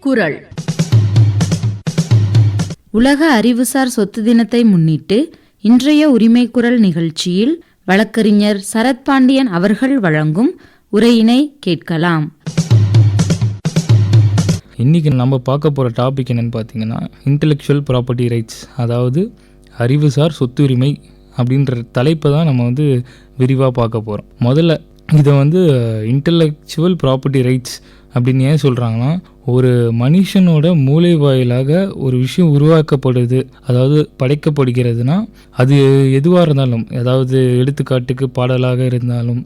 குரல். உலக அறிவுசார் சொத்து தினத்தை முன்னிட்டு இன்றைய உரிமை குரல் நிகழ்ச்சியில் வழக்கறிஞர் சரத்பாண்டியன் அவர்கள் வழங்கும் உரையினை கேட்கலாம். இன்றைக்கி நம்ம பார்க்க போகிற டாபிக் என்னென்னு பார்த்தீங்கன்னா இன்டெலெக்சுவல் ப்ராப்பர்ட்டி ரைட்ஸ், அதாவது அறிவுசார் சொத்துரிமை அப்படின்ற தலைப்பை தான் நம்ம விரிவாக பார்க்க போகிறோம். முதல்ல இதை இன்டெலெக்சுவல் ப்ராப்பர்ட்டி ரைட்ஸ் அப்படின்னு ஏன் சொல்கிறாங்கன்னா, ஒரு மனுஷனோட மூளை வாயிலாக ஒரு விஷயம் உருவாக்கப்படுது, அதாவது படைக்கப்படுகிறதுனா அது எதுவாக இருந்தாலும், அதாவது எடுத்துக்காட்டுக்கு பாடலாக இருந்தாலும்,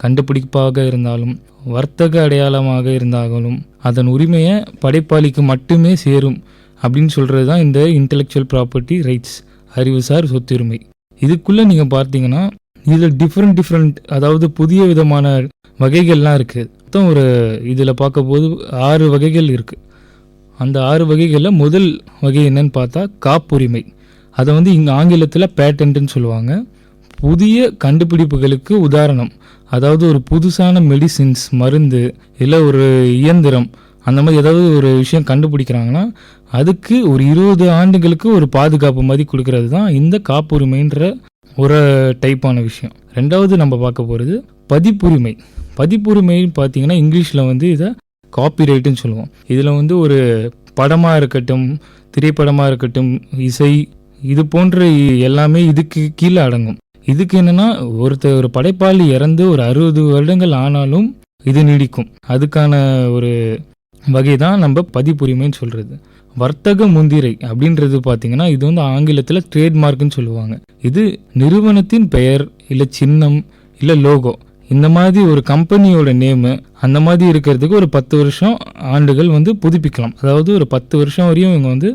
கண்டுபிடிப்பாக இருந்தாலும், வர்த்தக அடையாளமாக இருந்தாலும் அதன் உரிமையை படைப்பாளிக்கு மட்டுமே சேரும் அப்படின்னு சொல்கிறது தான் இந்த இன்டெலெக்சுவல் ப்ராப்பர்ட்டி ரைட்ஸ், அறிவுசார் சொத்துரிமை. இதுக்குள்ளே நீங்கள் பார்த்தீங்கன்னா இதில் டிஃப்ரெண்ட் அதாவது புதிய விதமான வகைகள்லாம் இருக்குது. மொத்தம் இதில் பார்க்கும்போது 6 வகைகள் இருக்குது. அந்த 6 வகைகளில் முதல் வகை என்னன்னு பார்த்தா காப்புரிமை. அதை இங்கே ஆங்கிலத்தில் பேட்டன்ட்னு சொல்லுவாங்க. புதிய கண்டுபிடிப்புகளுக்கு உதாரணம், அதாவது ஒரு புதுசான மெடிசின்ஸ், மருந்து, இல்லை ஒரு இயந்திரம், அந்த மாதிரி ஏதாவது ஒரு விஷயம் கண்டுபிடிக்கிறாங்கன்னா அதுக்கு ஒரு 20 ஆண்டுகளுக்கு ஒரு பாதுகாப்பு மாதிரி கொடுக்கறது தான் இந்த காப்புரிமைன்ற ஒரு டைப்பான விஷயம். ரெண்டாவது நம்ம பார்க்க போகிறது பதிப்புரிமை. பதிப்புரிமைன்னு பார்த்தீங்கன்னா இங்கிலீஷில் இதை காப்பிரைட்டுன்னு சொல்லுவோம். இதில் ஒரு படமாக இருக்கட்டும், திரைப்படமாக இருக்கட்டும், இசை, இது போன்ற எல்லாமே இதுக்கு கீழே அடங்கும். இதுக்கு என்னென்னா ஒரு படைப்பாளி இறந்து ஒரு 60 வருடங்கள் ஆனாலும் இது நீடிக்கும். அதுக்கான ஒரு வகை தான் நம்ம பதிப்புரிமைன்னு சொல்கிறது. வர்த்தக முந்திரை அப்படின்றது பார்த்தீங்கன்னா இது ஆங்கிலத்தில் ட்ரேட்மார்க்னு சொல்லுவாங்க. இது நிறுவனத்தின் பெயர், இல்லை சின்னம், இல்லை லோகோ, இந்த மாதிரி ஒரு கம்பெனியோட நேமு அந்த மாதிரி இருக்கிறதுக்கு ஒரு 10 வருஷம் ஆண்டுகள் புதுப்பிக்கலாம். அதாவது ஒரு 10 வருஷம் வரையும் இவங்க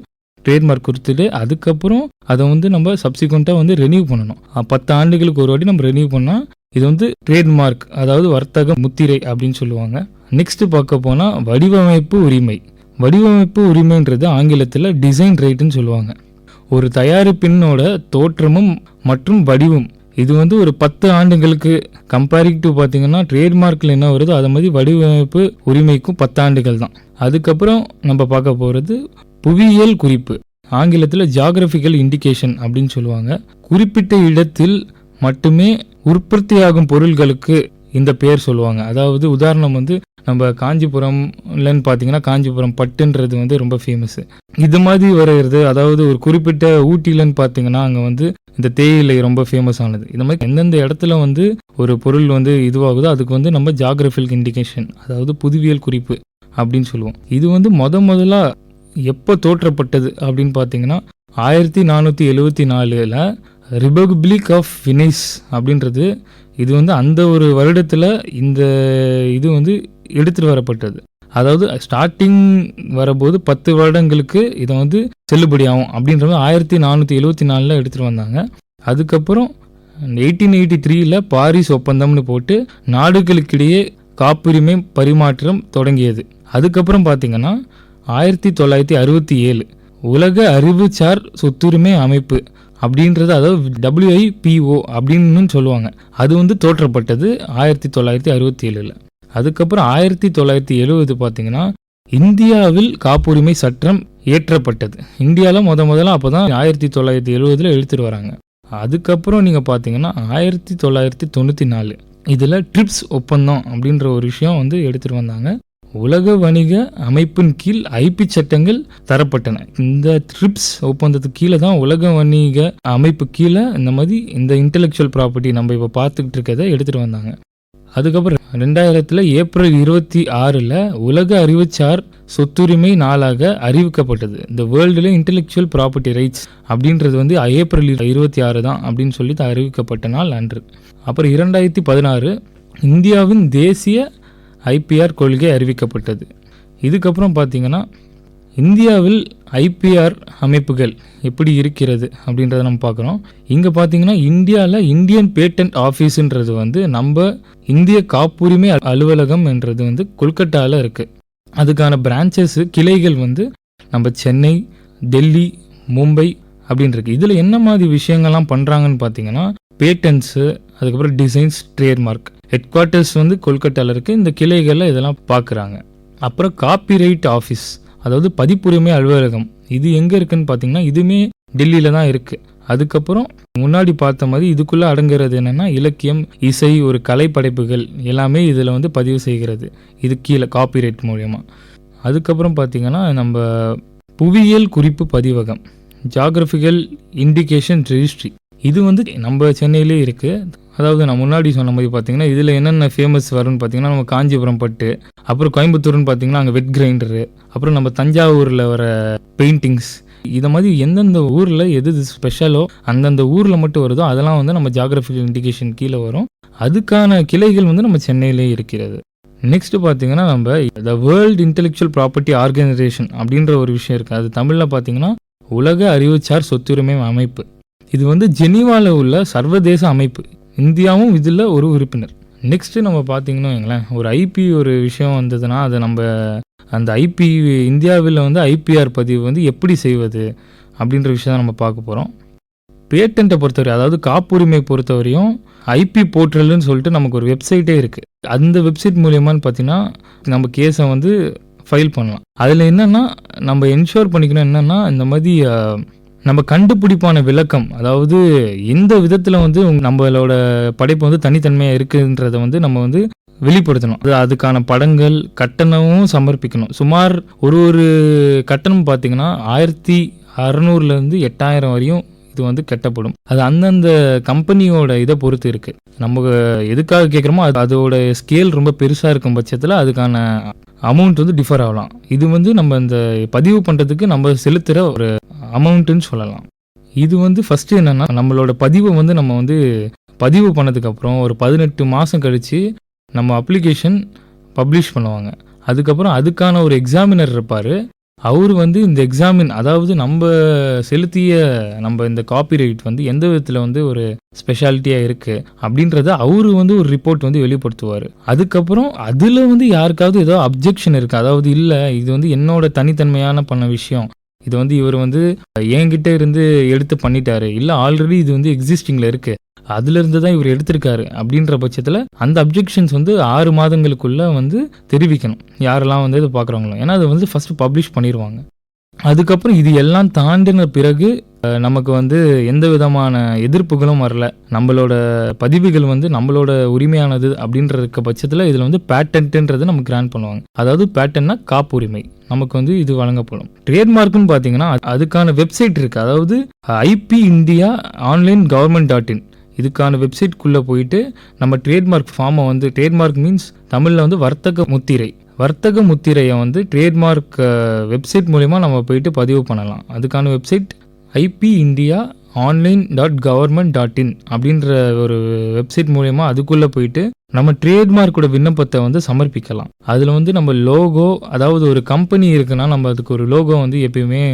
ட்ரேட்மார்க் கொடுத்துட்டு அதுக்கப்புறம் அதை நம்ம சப்சிக்வெண்ட்டாக ரெனியூ பண்ணணும். 10 ஆண்டுகளுக்கு ஒரு வாட்டி நம்ம ரெனியூ பண்ணால் இது ட்ரேட்மார்க், அதாவது வர்த்தக முத்திரை அப்படின்னு சொல்லுவாங்க. நெக்ஸ்ட் பார்க்க போனால் வடிவமைப்பு உரிமை. வடிவமைப்பு உரிமைன்றது ஆங்கிலத்தில் டிசைன் ரைட்டுன்னு சொல்லுவாங்க. ஒரு தயாரிப்பினோட தோற்றமும் மற்றும் வடிவம் இது ஒரு 10 ஆண்டுகளுக்கு கம்பேரிட்டிவ் பார்த்தீங்கன்னா ட்ரேட்மார்க்கில் என்ன வருதோ அதை மாதிரி வடிவமைப்பு உரிமைக்கும் 10 ஆண்டுகள் தான். அதுக்கப்புறம் நம்ம பார்க்க போகிறது புவியியல் குறிப்பு, ஆங்கிலத்தில் ஜியாகிரபிக்கல் இண்டிகேஷன் அப்படின்னு சொல்லுவாங்க. குறிப்பிட்ட இடத்தில் மட்டுமே உற்பத்தியாகும் பொருள்களுக்கு இந்த பேர் சொல்லுவாங்க. அதாவது உதாரணம் நம்ம காஞ்சிபுரம்லன்னு பார்த்தீங்கன்னா காஞ்சிபுரம் பட்டுன்றது ரொம்ப ஃபேமஸ். இது மாதிரி வருகிறது. அதாவது ஒரு குறிப்பிட்ட ஊட்டிலன்னு பார்த்தீங்கன்னா அங்கே இந்த தேயிலை ரொம்ப ஃபேமஸ் ஆனது. இந்த மாதிரி எந்தெந்த இடத்துல ஒரு பொருள் இதுவாகுதோ அதுக்கு நம்ம ஜியாகிரபிக்கல் இண்டிகேஷன், அதாவது புவியியல் குறிப்பு அப்படின்னு சொல்லுவோம். இது முதல்ல எப்போ தோற்றப்பட்டது அப்படின்னு பார்த்தீங்கன்னா 1474 ரிபப்ளிக் ஆஃப் வெனிஸ் அப்படின்றது இது அந்த ஒரு வருடத்தில் இந்த இது எடுத்துகிட்டு வரப்பட்டது. அதாவது ஸ்டார்டிங் வரும்போது 10 வருடங்களுக்கு இதை செல்லுபடியாகும் அப்படின்றது 1474 எடுத்துகிட்டு வந்தாங்க. அதுக்கப்புறம் 1883 பாரிஸ் ஒப்பந்தம்னு போட்டு நாடுகளுக்கிடையே காப்புரிமை பரிமாற்றம் தொடங்கியது. அதுக்கப்புறம் பார்த்தீங்கன்னா 1967 உலக அறிவுசார் சொத்துரிமை அமைப்பு அப்படின்றது, அதாவது WIPO அப்படின்னு சொல்லுவாங்க, அது தோற்றப்பட்டது 1967. அதுக்கப்புறம் 1970 பார்த்தீங்கன்னா இந்தியாவில் காப்புரிமை சட்டம் இயற்றப்பட்டது. இந்தியாவில் முதல்ல அப்போ தான் 1970 எடுத்துகிட்டு வராங்க. அதுக்கப்புறம் நீங்கள் பார்த்தீங்கன்னா 1994 இதில் ட்ரிப்ஸ் ஒப்பந்தம் அப்படின்ற ஒரு விஷயம் எடுத்துகிட்டு வந்தாங்க. உலக வணிக அமைப்பின் கீழ் IP சட்டங்கள் தரப்பட்டன. இந்த ட்ரிப்ஸ் ஒப்பந்தத்துக்கு கீழே தான் உலக வணிக அமைப்பு கீழே இந்த மாதிரி இந்த இன்டெலெக்சுவல் ப்ராப்பர்ட்டி நம்ம இப்போ பார்த்துக்கிட்டு இருக்கிறத எடுத்துகிட்டு வந்தாங்க. அதுக்கப்புறம் 2000 ஏப்ரல் 26 உலக அறிவுசார் சொத்துரிமை நாளாக அறிவிக்கப்பட்டது. இந்த வேர்ல்டுல இன்டெலெக்சுவல் ப்ராப்பர்ட்டி ரைட்ஸ் அப்படின்றது ஏப்ரல் 26 தான் அப்படின்னு சொல்லி அறிவிக்கப்பட்ட நாள் அன்று. அப்புறம் 2016 இந்தியாவின் தேசிய IPR கொள்கை அறிவிக்கப்பட்டது. இதுக்கப்புறம் பார்த்தீங்கன்னா இந்தியாவில் IPR அமைப்புகள் எப்படி இருக்கிறது அப்படின்றத நம்ம பார்க்குறோம். இங்கே பார்த்தீங்கன்னா இந்தியாவில் இந்தியன் பேட்டன்ட் ஆஃபீஸுன்றது நம்ம இந்திய காப்புரிமை அலுவலகம் என்றது கொல்கட்டாவில் இருக்குது. அதுக்கான பிரான்ச்சஸ் கிளைகள் நம்ம சென்னை, டெல்லி, மும்பை அப்படின்னு இருக்குது. இதில் என்ன மாதிரி விஷயங்கள்லாம் பண்ணுறாங்கன்னு பார்த்தீங்கன்னா பேட்டன்ஸு, அதுக்கப்புறம் டிசைன்ஸ், ட்ரேட்மார்க். ஹெட் குவார்ட்டர்ஸ் கொல்கட்டாவில் இருக்குது. இந்த கிளைகளில் இதெல்லாம் பார்க்குறாங்க. அப்புறம் காப்பிரைட் ஆஃபீஸ், அதாவது பதிப்புரிமை அலுவலகம். இது எங்கே இருக்குன்னு பார்த்தீங்கன்னா இதுவுமே டெல்லியில் தான் இருக்குது. அதுக்கப்புறம் முன்னாடி பார்த்த மாதிரி இதுக்குள்ளே அடங்குறது என்னென்னா இலக்கியம், இசை, ஒரு கலை படைப்புகள் எல்லாமே இதில் வந்து பதிவு செய்கிறது. இது கீழே காப்பிரைட் மூலயமா. அதுக்கப்புறம் பார்த்திங்கன்னா நம்ம புவியியல் குறிப்பு பதிவகம், ஜியாகிரபிக்கல் இண்டிகேஷன் ரெஜிஸ்ட்ரி, இது வந்து நம்ம சென்னையிலே இருக்குது. அதாவது நான் முன்னாடி சொன்ன மாதிரி பார்த்தீங்கன்னா இதில் என்னென்ன ஃபேமஸ் வரும்னு பார்த்தீங்கன்னா நம்ம காஞ்சிபுரம் பட்டு, அப்புறம் கோயம்புத்தூர்னு பார்த்தீங்கன்னா அங்கே வெட் கிரைண்டரு, அப்புறம் நம்ம தஞ்சாவூரில் வர பெயிண்டிங்ஸ், இதை மாதிரி எந்தெந்த ஊரில் எது ஸ்பெஷலோ அந்தந்த ஊரில் மட்டும் வருதோ அதெல்லாம் வந்து நம்ம ஜியாகிரபிக்கல் இண்டிகேஷன் கீழே வரும். அதுக்கான கிளைகள் வந்து நம்ம சென்னையிலே இருக்கிறது. நெக்ஸ்ட்டு பார்த்தீங்கன்னா நம்ம the world intellectual property organisation அப்படின்ற ஒரு விஷயம் இருக்குது. அது தமிழில் பார்த்தீங்கன்னா உலக அறிவுசார் சொத்துரிமை அமைப்பு. இது வந்து ஜெனீவாவில் உள்ள சர்வதேச அமைப்பு. இந்தியாவும் இதில் ஒரு உறுப்பினர். நெக்ஸ்ட்டு நம்ம பார்த்தீங்கன்னா வைங்களேன், ஒரு ஐபி ஒரு விஷயம் வந்ததுன்னா அதை நம்ம அந்த ஐபி இந்தியாவில் வந்து ஐபிஆர் பதிவு வந்து எப்படி செய்வது அப்படின்ற விஷயம் தான் நம்ம பார்க்க போகிறோம். பேட்டண்ட்டை பொறுத்தவரை, அதாவது காப்புரிமை பொறுத்தவரையும் ஐபி போர்ட்டல்னு சொல்லிட்டு நமக்கு ஒரு வெப்சைட்டே இருக்குது. அந்த வெப்சைட் மூலியமானு பார்த்தீங்கன்னா நம்ம கேஸை வந்து ஃபைல் பண்ணலாம். அதில் என்னென்னா நம்ம என்ஷூர் பண்ணிக்கணும் என்னென்னா இந்த மாதிரி நம்ம கண்டுபிடிப்பான விளக்கம், அதாவது எந்த விதத்தில் வந்து நம்மளோட படைப்பு வந்து தனித்தன்மையாக இருக்குன்றதை வந்து நம்ம வந்து வெளிப்படுத்தணும். அதுக்கான படங்கள், கட்டணமும் சமர்ப்பிக்கணும். சுமார் ஒரு கட்டணம் பார்த்தீங்கன்னா 1600 8000 வரையும் இது வந்து கட்டப்படும். அது அந்தந்த கம்பெனியோட இதை பொறுத்து இருக்குது. நம்ம எதுக்காக கேட்குறோமோ அதோட ஸ்கேல் ரொம்ப பெருசாக இருக்கும் பட்சத்தில் அதுக்கான அமௌண்ட் வந்து டிஃபர் ஆகலாம். இது வந்து நம்ம இந்த பதிவு பண்ணுறதுக்கு நம்ம செலுத்துகிற ஒரு அமௌண்ட்டுன்னு சொல்லலாம். இது வந்து ஃபஸ்ட்டு என்னென்னா நம்மளோட பதிவை வந்து நம்ம வந்து பதிவு பண்ணதுக்கப்புறம் ஒரு 18 மாதம் கழித்து நம்ம அப்ளிகேஷன் பப்ளிஷ் பண்ணுவாங்க. அதுக்கப்புறம் அதுக்கான ஒரு எக்ஸாமினர் இருப்பார். அவர் வந்து இந்த எக்ஸாமின், அதாவது நம்ம செலுத்திய நம்ம இந்த காப்பிரைட் வந்து எந்த விதத்தில் வந்து ஒரு ஸ்பெஷாலிட்டியாக இருக்குது அப்படின்றத அவர் வந்து ஒரு ரிப்போர்ட் வந்து வெளிப்படுத்துவார். அதுக்கப்புறம் அதில் வந்து யாருக்காவது ஏதோ அப்ஜெக்ஷன் இருக்குது, அதாவது இல்லை இது வந்து என்னோட தனித்தன்மையான பண்ண விஷயம், இது வந்து இவர் வந்து என்கிட்ட இருந்து எடுத்து பண்ணிட்டாரு, இல்லை ஆல்ரெடி இது வந்து எக்ஸிஸ்டிங்கில் இருக்குது, அதுலேருந்து தான் இவர் எடுத்திருக்காரு அப்படின்ற பட்சத்தில் அந்த அப்ஜெக்ஷன்ஸ் வந்து 6 மாதங்களுக்குள்ளே வந்து தெரிவிக்கணும் யாரெல்லாம் வந்து இதை பார்க்குறாங்களோ. ஏன்னா அது வந்து ஃபஸ்ட்டு பப்ளிஷ் பண்ணிடுவாங்க. அதுக்கப்புறம் இது எல்லாம் தாண்டின பிறகு நமக்கு வந்து எந்த விதமான எதிர்ப்புகளும் வரல, நம்மளோட பதிவுகள் வந்து நம்மளோட உரிமையானது அப்படின்ற பட்சத்தில் இதில் வந்து பேட்டன்ட்ன்றது நமக்கு கிராண்ட் பண்ணுவாங்க. அதாவது பேட்டன்ட்னா காப்புரிமை நமக்கு வந்து இது வழங்கப்படும். ட்ரேட்மார்க்குன்னு பார்த்தீங்கன்னா அதுக்கான வெப்சைட் இருக்குது. அதாவது ஐபி இந்தியா ஆன்லைன் கவர்மெண்ட்.in இதுக்கான வெப்சைட்குள்ளே போயிட்டு நம்ம ட்ரேட்மார்க் ஃபார்மை வந்து, ட்ரேட்மார்க் மீன்ஸ் தமிழில் வந்து வர்த்தக முத்திரை, வர்த்தக முத்திரையை வந்து ட்ரேட்மார்க் வெப்சைட் மூலிமா நம்ம போயிட்டு பதிவு பண்ணலாம். அதுக்கான வெப்சைட் ஐபி இந்தியா ஆன்லைன்.government.in அப்படின்ற ஒரு வெப்சைட் மூலயமா அதுக்குள்ளே போயிட்டு நம்ம ட்ரேட்மார்க்கோட விண்ணப்பத்தை வந்து சமர்ப்பிக்கலாம். அதில் வந்து நம்ம லோகோ, அதாவது ஒரு கம்பெனி இருக்குன்னா நம்ம அதுக்கு ஒரு லோகோ வந்து எப்பயுமே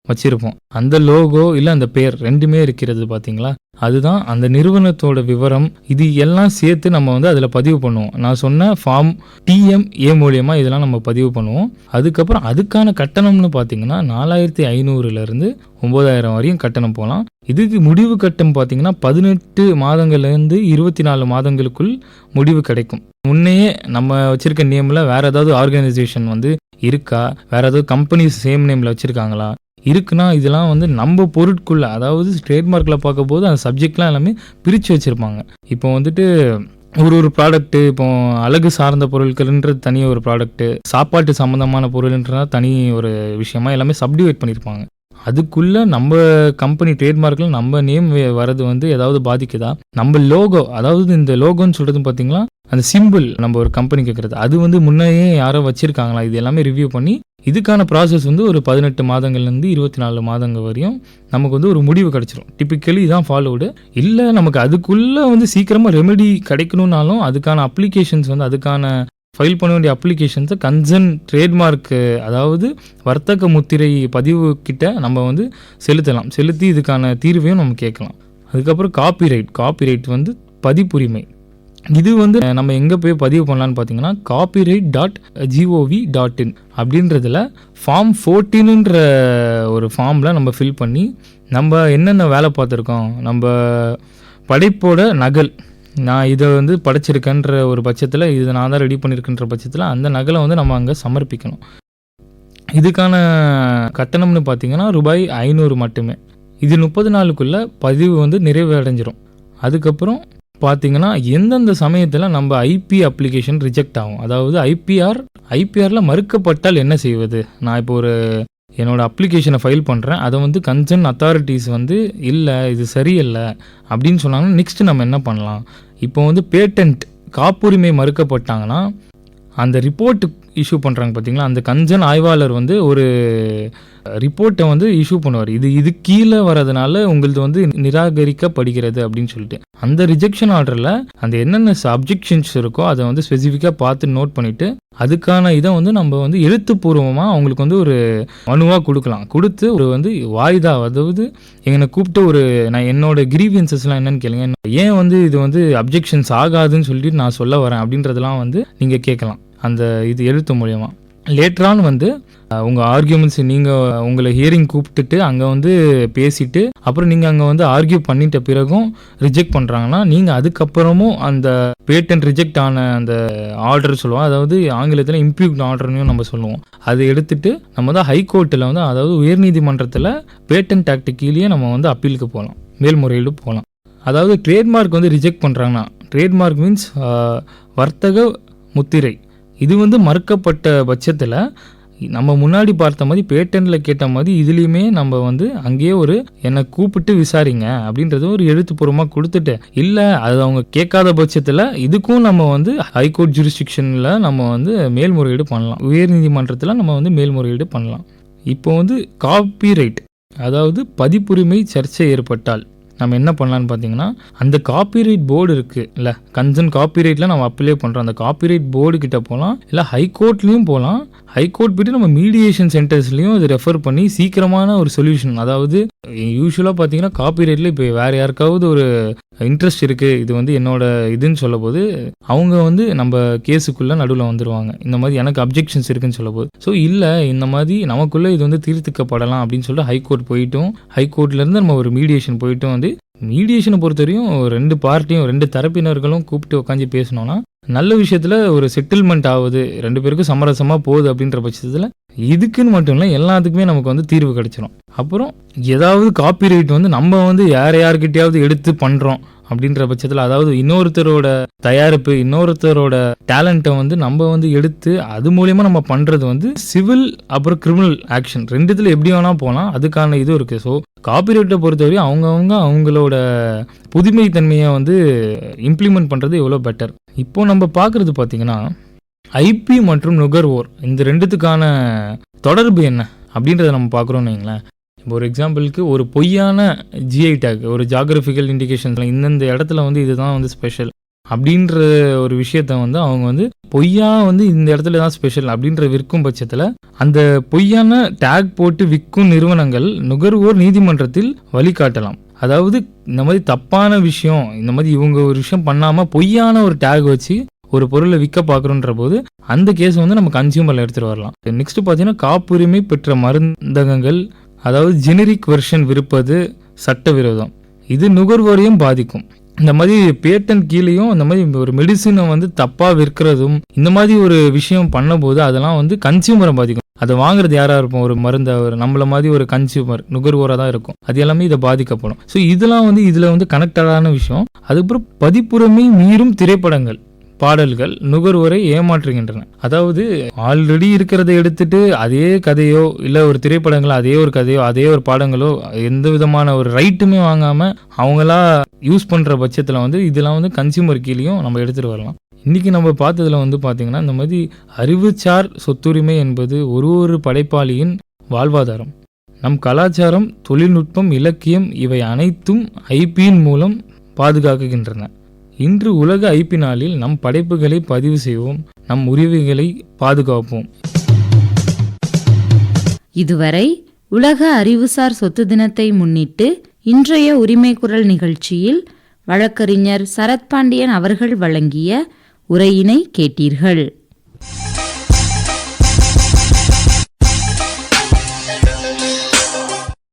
வச்சிருப்போம். அந்த லோகோ இல்லை அந்த பேர் ரெண்டுமே இருக்கிறது பார்த்தீங்களா, அதுதான் அந்த நிறுவனத்தோட விவரம். இது எல்லாம் சேர்த்து நம்ம வந்து அதில் பதிவு பண்ணுவோம். நான் சொன்ன ஃபார்ம் TMA மூலியமா இதெல்லாம் நம்ம பதிவு பண்ணுவோம். அதுக்கப்புறம் அதுக்கான கட்டணம்னு பார்த்தீங்கன்னா 4500 9000 வரையும் கட்டணம் போகலாம். இதுக்கு முடிவு கட்டம் பார்த்தீங்கன்னா 18 மாதங்கள்லேருந்து 24 மாதங்களுக்குள் முடிவு கிடைக்கும். முன்னையே நம்ம வச்சிருக்க நேமில் வேற ஏதாவது ஆர்கனைசேஷன் வந்து இருக்கா, வேற ஏதாவது கம்பெனி சேம் நேமில் வச்சுருக்காங்களா, இருக்குன்னா இதெல்லாம் வந்து நம்ம பொருட்குள்ள, அதாவது ட்ரேட்மார்க்கில் பார்க்க போது அந்த சப்ஜெக்ட்லாம் எல்லாமே பிரித்து வச்சுருப்பாங்க. இப்போ வந்துட்டு ஒரு ப்ராடக்ட்டு, இப்போ அழகு சார்ந்த பொருட்கள்ன்றது தனி ஒரு ப்ராடக்ட்டு, சாப்பாட்டு சம்மந்தமான பொருள்ன்றதா தனி ஒரு விஷயமா எல்லாமே சப்டிவைட் பண்ணியிருப்பாங்க. அதுக்குள்ளே நம்ம கம்பெனி ட்ரேட்மார்க்கில் நம்ம நேம் வர்றது வந்து ஏதாவது பாதிக்குதா, நம்ம லோகோ, அதாவது இந்த லோகோன்னு சொல்கிறது பார்த்தீங்களா அந்த சிம்பிள் நம்ம ஒரு கம்பெனி கேட்குறது, அது வந்து முன்னையே யாரோ வச்சுருக்காங்களா, இது எல்லாமே ரிவ்யூ பண்ணி இதுக்கான ப்ராசஸ் வந்து ஒரு 18 மாதங்கள்லேருந்து 24 மாதங்கள் வரையும் நமக்கு வந்து ஒரு முடிவு கிடச்சிரும். டிப்பிக்கலி இதான் ஃபாலோடு. இல்லை நமக்கு அதுக்குள்ளே வந்து சீக்கிரமாக ரெமெடி கிடைக்கணுன்னாலும் அதுக்கான அப்ளிகேஷன்ஸ் வந்து அதுக்கான ஃபைல் பண்ண வேண்டிய அப்ளிகேஷன்ஸை கன்சர்ன் ட்ரேட்மார்க், அதாவது வர்த்தக முத்திரை பதிவு கிட்ட நம்ம வந்து செலுத்தி இதுக்கான தீர்வையும் நம்ம கேட்கலாம். அதுக்கப்புறம் காப்பிரைட் வந்து பதிப்புரிமை. இது வந்து நம்ம எங்கே போய் பதிவு பண்ணலான்னு பார்த்தீங்கன்னா copyright.gov.in அப்படின்றதுல ஃபார்ம் 14ன்ற ஒரு ஃபார்மில் நம்ம ஃபில் பண்ணி நம்ம என்னென்ன வேலை பார்த்துருக்கோம், நம்ம படைப்போட நகல், நான் இதை வந்து படைச்சிருக்கேன்ற ஒரு பட்சத்தில், இதை நான் தான் ரெடி பண்ணியிருக்கேன்ற பட்சத்தில் அந்த நகலை வந்து நம்ம அங்கே சமர்ப்பிக்கணும். இதுக்கான கட்டணம்னு பார்த்தீங்கன்னா ரூபாய் 500 மட்டுமே. இது 30 நாளுக்குள்ள பதிவு வந்து நிறைவடைஞ்சிரும். அதுக்கப்புறம் பார்த்தீங்கன்னா எந்தெந்த சமயத்தில் நம்ம ஐபி அப்ளிகேஷன் ரிஜெக்ட் ஆகும், அதாவது ஐபிஆரில் மறுக்கப்பட்டால் என்ன செய்வது. நான் இப்போ ஒரு என்னோட அப்ளிகேஷனை ஃபைல் பண்ணுறேன், அதை வந்து கன்சர்ன் அத்தாரிட்டிஸ் வந்து இல்லை இது சரியில்லை அப்படின்னு சொன்னாங்கன்னா நெக்ஸ்ட் நம்ம என்ன பண்ணலாம். இப்போ வந்து பேட்டன்ட் காப்புரிமை மறுக்கப்பட்டாங்கன்னா அந்த ரிப்போர்ட் இஷ்யூ பண்ணுறாங்க பார்த்தீங்களா, அந்த கன்சர்ன் ஆய்வாளர் வந்து ஒரு ரிப்போர்ட்டை வந்து இஷ்யூ பண்ணுவார். இது கீழே வரதுனால உங்களது வந்து நிராகரிக்கப்படுகிறது அப்படின்னு சொல்லிட்டு அந்த ரிஜெக்ஷன் ஆர்டரில் அந்த என்னென்ன அப்ஜெக்ஷன்ஸ் இருக்கோ அதை வந்து ஸ்பெசிஃபிக்காக பார்த்து நோட் பண்ணிவிட்டு அதுக்கான இதை வந்து நம்ம வந்து எழுத்துப்பூர்வமாக அவங்களுக்கு வந்து ஒரு மனுவாக கொடுத்து ஒரு வந்து வாய்தா, அதாவது என்னை கூப்பிட்டு ஒரு நான் என்னோட கிரீவியன்சஸ்லாம் என்னன்னு கேளுங்க, ஏன் வந்து இது வந்து அப்ஜெக்ஷன்ஸ் ஆகாதுன்னு சொல்லிட்டு நான் சொல்ல வரேன் அப்படின்றதெல்லாம் வந்து நீங்கள் கேட்கலாம் அந்த இது எழுத்து மூலியமாக. லேட்டரான் வந்து உங்கள் ஆர்கியூமெண்ட்ஸ் நீங்கள் உங்களை ஹியரிங் கூப்பிட்டுட்டு அங்கே வந்து பேசிட்டு அப்புறம் நீங்கள் அங்கே வந்து ஆர்கியூ பண்ணிட்ட பிறகும் ரிஜெக்ட் பண்ணுறாங்கன்னா நீங்கள் அதுக்கப்புறமும் அந்த பேட்டன்ட் ரிஜெக்ட் ஆன அந்த ஆர்டர் சொல்லுவோம், அதாவது ஆங்கிலத்தில் இம்ப்யூக்ட் ஆர்டர்னு நம்ம சொல்லுவோம். அதை எடுத்துட்டு நம்ம தான் ஹைகோர்ட்டில் வந்து அதாவது உயர்நீதிமன்றத்தில் பேட்டன்ட் ஆக்ட் கீழே நம்ம வந்து அப்பீலுக்கு போகலாம், மேல்முறையீடு போகலாம். அதாவது ட்ரேட்மார்க் வந்து ரிஜெக்ட் பண்ணுறாங்கன்னா, ட்ரேட்மார்க் மீன்ஸ் வர்த்தக முத்திரை, இது வந்து மறுக்கப்பட்ட பட்சத்தில் நம்ம முன்னாடி பார்த்த மாதிரி பேட்டன்ட்டில் கேட்ட மாதிரி இதுலேயுமே நம்ம வந்து அங்கேயே ஒரு என்னை கூப்பிட்டு விசாரிங்க அப்படின்றது ஒரு எழுத்துப்பூர்வமாக கொடுத்துட்டு, இல்லை அது அவங்க கேட்காத பட்சத்தில் இதுக்கும் நம்ம வந்து ஹைகோர்ட் ஜூரிஸ்டிக்ஷனில் நம்ம வந்து மேல்முறையீடு பண்ணலாம், உயர்நீதிமன்றத்தில் நம்ம வந்து மேல்முறையீடு பண்ணலாம். இப்போ வந்து காப்பிரைட், அதாவது பதிப்புரிமை சர்ச்சை ஏற்பட்டால் நம்ம என்ன பண்ணலான்னு பார்த்தீங்கன்னா அந்த காப்பிரைட் போர்டு இருக்குது இல்லை, கன்சர்ன் காப்பிரைட்டில் நம்ம அப்ளை பண்ணுறோம், அந்த காப்பிரைட் போர்டு கிட்ட போகலாம், இல்லை ஹைகோர்ட்லேயும் போகலாம். ஹைகோர்ட் போய்ட்டு நம்ம மீடியேஷன் சென்டர்ஸ்லையும் இது ரெஃபர் பண்ணி சீக்கிரமான ஒரு சொல்யூஷன், அதாவது யூஸ்வலாக பார்த்தீங்கன்னா காப்பிரைட்டில் இப்போ வேறு யாருக்காவது ஒரு இன்ட்ரெஸ்ட் இருக்குது இது வந்து என்னோட இதுன்னு சொல்ல போது அவங்க வந்து நம்ம கேஸுக்குள்ளே நடுவில் வந்துடுவாங்க, இந்த மாதிரி எனக்கு அப்ஜெக்ஷன்ஸ் இருக்குன்னு சொல்ல போது. ஸோ இல்லை இந்த மாதிரி நமக்குள்ளே இது வந்து தீர்த்துக்கப்படலாம் அப்படின்னு சொல்லிட்டு ஹைகோர்ட் போயிட்டும் ஹைகோர்ட்லேருந்து நம்ம ஒரு மீடியேஷன் போயிட்டும் வந்து மீடியேஷனை பொறுத்தவரையும் ரெண்டு பார்ட்டியும் ரெண்டு தரப்பினர்களும் கூப்பிட்டு உட்காந்து பேசணும்னா நல்ல விஷயத்தில் ஒரு செட்டில்மெண்ட் ஆகுது, ரெண்டு பேருக்கும் சமரசமாக போகுது அப்படின்ற பட்சத்தில் இதுக்குன்னு மட்டும் இல்லை எல்லாத்துக்குமே நமக்கு வந்து தீர்வு கிடைச்சிடும். அப்புறம் ஏதாவது காப்பிரைட் வந்து நம்ம வந்து யார்கிட்டையாவது எடுத்து பண்ணுறோம் அப்படின்ற பட்சத்தில், அதாவது இன்னொருத்தரோட தயாரிப்பு இன்னொருத்தரோட டேலண்ட்டை வந்து நம்ம வந்து எடுத்து அது மூலியமாக நம்ம பண்ணுறது வந்து சிவில் அப்புறம் கிரிமினல் ஆக்ஷன் ரெண்டுத்தில் எப்படி வேணால் போகலாம், அதுக்கான இதுவும் இருக்குது. ஸோ காப்பிரைட்டை பொறுத்தவரையும் அவங்களோட புதுமை தன்மையை வந்து இம்ப்ளிமெண்ட் பண்ணுறது எவ்வளோ பெட்டர். இப்போ நம்ம பார்க்குறது பார்த்திங்கன்னா ஐபி மற்றும் நுகர்வோர் இந்த ரெண்டுத்துக்கான தொடர்பு என்ன அப்படின்றத நம்ம பார்க்குறோன்னு வைங்களேன். இப்போ ஒரு எக்ஸாம்பிளுக்கு ஒரு பொய்யான ஜிஐ டேக், ஒரு ஜாகிரபிக்கல் இண்டிகேஷன்ஸ் இந்தந்த இடத்துல வந்து இதுதான் வந்து ஸ்பெஷல் அப்படின்ற ஒரு விஷயத்த வந்து அவங்க வந்து பொய்யா வந்து இந்த இடத்துல தான் ஸ்பெஷல் அப்படின்ற விற்கும் பட்சத்தில் அந்த பொய்யான டேக் போட்டு விற்கும் நிறுவனங்கள் நுகர்வோர் நீதிமன்றத்தில் வழிகாட்டலாம். அதாவது இந்த மாதிரி தப்பான விஷயம், இந்த மாதிரி இவங்க ஒரு விஷயம் பண்ணாமல் பொய்யான ஒரு டேக் வச்சு ஒரு பொருளை விற்க பார்க்குறோன்ற போது அந்த கேஸ் வந்து நம்ம கன்சியூமரில் எடுத்துகிட்டு வரலாம். நெக்ஸ்ட் பார்த்தீங்கன்னா காப்புரிமை பெற்ற மருந்தகங்கள், அதாவது ஜெனரிக் வெர்ஷன் விற்பது சட்டவிரோதம், இது நுகர்வோரையும் பாதிக்கும். இந்த மாதிரி பேட்டன் கீழேயும் இந்த மாதிரி ஒரு மெடிசினை வந்து தப்பாக விற்கிறதும் இந்த மாதிரி ஒரு விஷயம் பண்ணும்போது அதெல்லாம் வந்து கன்சியூமரை பாதிக்கும். அதை வாங்குறது யாராக இருப்போம், ஒரு மருந்தை நம்மள மாதிரி ஒரு கன்சியூமர் நுகர்வோராக தான் இருக்கும், அது எல்லாமே இதை பாதிக்கப்படும். ஸோ இதெல்லாம் வந்து இதில் வந்து கனெக்டடான விஷயம். அதுக்கப்புறம் பதிப்புரிமை மீறும் திரைப்படங்கள் பாடல்கள் நுகர்வோரை ஏமாற்றுகின்றன. அதாவது ஆல்ரெடி இருக்கிறத எடுத்துட்டு அதே கதையோ இல்லை ஒரு திரைப்படங்களோ அதே ஒரு கதையோ அதே ஒரு பாடங்களோ எந்த விதமான ஒரு ரைட்டுமே வாங்காமல் அவங்களா யூஸ் பண்ணுற பட்சத்தில் வந்து இதெல்லாம் வந்து கன்சியூமர் கீழேயும் நம்ம எடுத்துகிட்டு வரலாம். இன்றைக்கி நம்ம பார்த்ததில் வந்து பார்த்திங்கன்னா இந்த மாதிரி அறிவுசார் சொத்துரிமை என்பது ஒரு படைப்பாளியின் வாழ்வாதாரம். நம் கலாச்சாரம், தொழில்நுட்பம், இலக்கியம் இவை அனைத்தும் ஐபியின் மூலம் பாதுகாக்கின்றன. இன்று உலக ஐபி நாளில் நம் படைப்புகளை பதிவு செய்வோம், நம் உரிமைகளை பாதுகாப்போம். இதுவரை உலக அறிவுசார் சொத்து தினத்தை முன்னிட்டு இன்றைய உரிமை குரல் நிகழ்ச்சியில் வழக்கறிஞர் சரத்பாண்டியன் அவர்கள் வழங்கிய உரையினை கேட்டீர்கள்.